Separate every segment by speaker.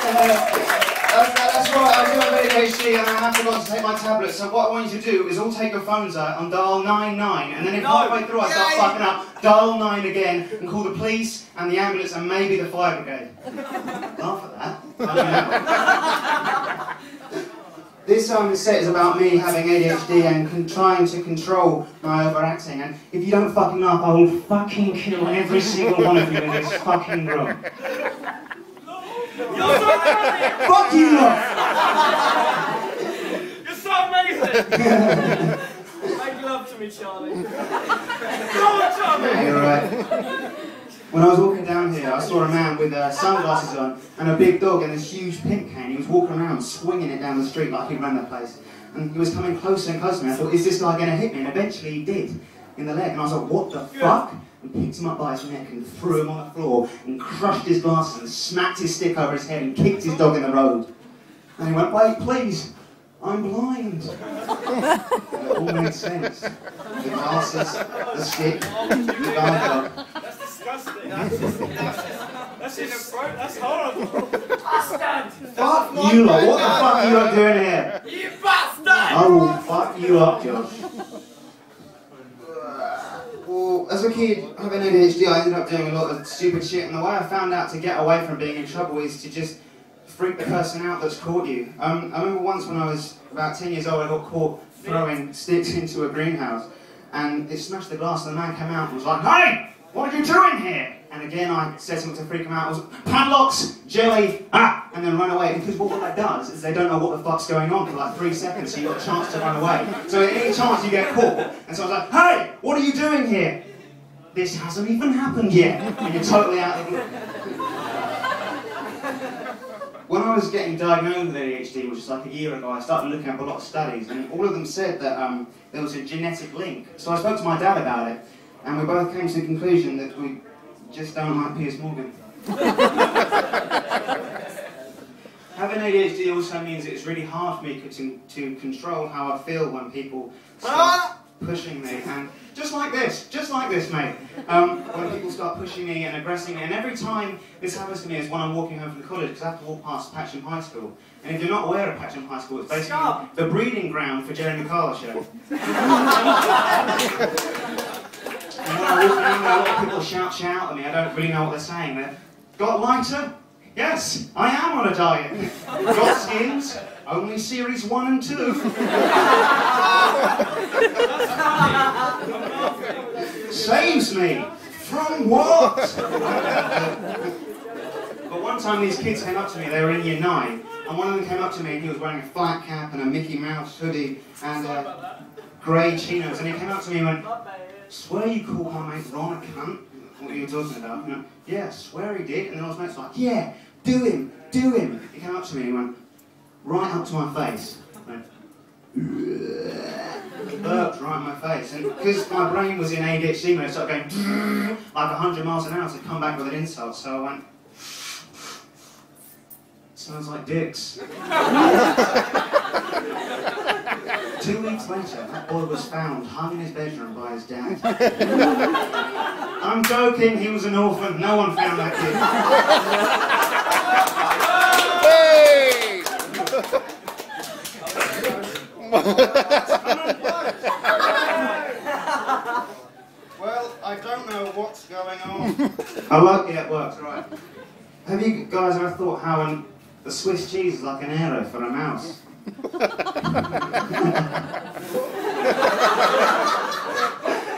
Speaker 1: That's right, I do have ADHD and I have forgotten to take my tablet, so what I want you to do is all take your phones out and dial 99, and then if halfway through I start fucking up, dial 9 again and call the police and the ambulance and maybe the fire brigade. Laugh at that. This set is about me having ADHD and trying to control my overacting, and if you don't fucking laugh, I will fucking kill every single one of you in this fucking room.
Speaker 2: You're so funny!
Speaker 1: Fuck you, lot!
Speaker 2: You're so amazing! Make love to me, Charlie. Go on, Charlie!
Speaker 1: Yeah, you're right. When I was walking down here, I saw a man with sunglasses on and a big dog and this huge pimp cane. He was walking around swinging it down the street like he ran the place. And he was coming closer and closer to me. I thought, is this guy going to hit me? And eventually he did, in the leg. And I was like, what the fuck? And picked him up by his neck and threw him on the floor and crushed his glasses and smacked his stick over his head and kicked his dog in the road. And he went, wait, please, I'm blind. And it all made sense. The glasses, the stick, the guard dog.
Speaker 2: That's disgusting. That's horrible. Bastard!
Speaker 1: Fuck you lot, what the fuck are you lot doing here?
Speaker 2: You bastard!
Speaker 1: I will fuck you up, Josh. Well, as a kid, having ADHD, I ended up doing a lot of stupid shit, and the way I found out to get away from being in trouble is to just freak the person out that's caught you. I remember once when I was about 10 years old, I got caught throwing sticks into a greenhouse, and it smashed the glass, and the man came out and was like, hey, what are you doing here? And again, I said something to freak him out. It was padlocks, jelly, and then run away. Because what that does is they don't know what the fuck's going on for like 3 seconds, so you've got a chance to run away. So at any chance you get caught, and so I was like, hey, what are you doing here? This hasn't even happened yet. And you're totally out of it. When I was getting diagnosed with ADHD, which was like a year ago, I started looking up a lot of studies, and all of them said that there was a genetic link. So I spoke to my dad about it, and we both came to the conclusion that we just don't like Piers Morgan. Having ADHD also means it's really hard for me to control how I feel when people start pushing me, and just like this, mate. When people start pushing me and aggressing me, and every time this happens to me is when I'm walking home from college, because I have to walk past Patcham High School. And if you're not aware of Patcham High School, it's basically the breeding ground for Jerry McCarthy's show. And when I walk around, a lot of people shout at me. I don't really know what they're saying. They're, got lighter? Yes, I am on a diet. Got skins? Only series 1 and 2. Saves me. From what? But one time these kids came up to me, they were in year 9, and one of them came up to me and he was wearing a flat cap and a Mickey Mouse hoodie and grey chinos, and he came up to me and went, swear you called my mate Ron a cunt? What are you talking about? You know, yeah, swear he did. And then I was like, yeah, do him. He came up to me and went, right up to my face. Went, burped right in my face. And because my brain was in ADHD mode, it started going like 100 miles an hour to come back with an insult. So I went, sounds like dicks. 2 weeks later, that boy was found hung in his bedroom by his dad. I'm joking, he was an orphan. No one found that kid.
Speaker 3: Hey!
Speaker 1: Well, I don't know what's going on. Yeah, it works, right. Have you guys ever thought how the Swiss cheese is like an arrow for a mouse?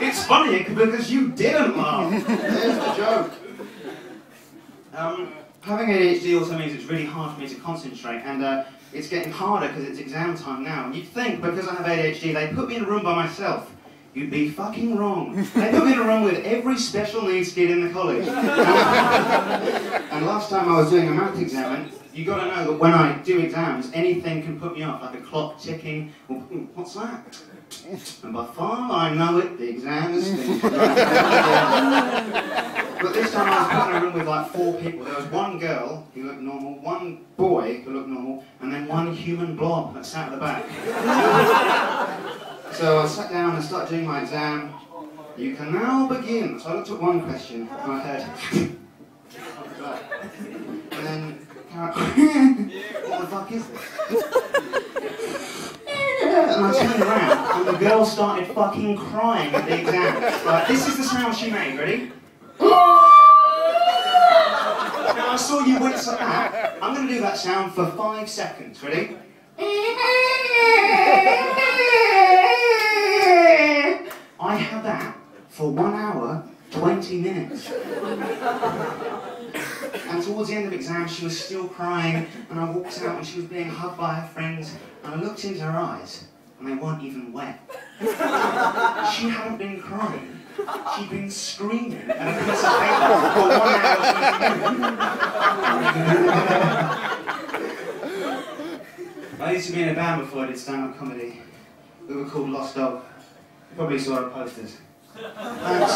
Speaker 1: It's funny because you didn't laugh. There's the joke. Having ADHD also means it's really hard for me to concentrate, and it's getting harder because it's exam time now. And you'd think, because I have ADHD, they put me in a room by myself. You'd be fucking wrong. They put me in a room with every special needs kid in the college. And last time I was doing a math exam, you got to know that when I do exams, anything can put me off, like a clock ticking, or, what's that? And by far I know it, the exam is finished. But this time I was put in a room with like 4 people. There was one girl who looked normal, one boy who looked normal, and then one human blob that sat at the back. So I sat down and started doing my exam. You can now begin. So I looked at one question, and I heard, and then, fuck is this? And I turned around, and the girl started fucking crying at the exam. Right, this is the sound she made, ready? Now I saw you wince at that. I'm going to do that sound for 5 seconds, ready? I had that for 1 hour, 20 minutes. And towards the end of the exam, she was still crying, and I walked out and she was being hugged by her friends, and I looked into her eyes, and they weren't even wet. She hadn't been crying. She'd been screaming at a piece of paper for 1 hour, 20 minutes. I used to be in a band before I did stand-up comedy. We were called Lost Dog. You probably saw our posters. Thanks.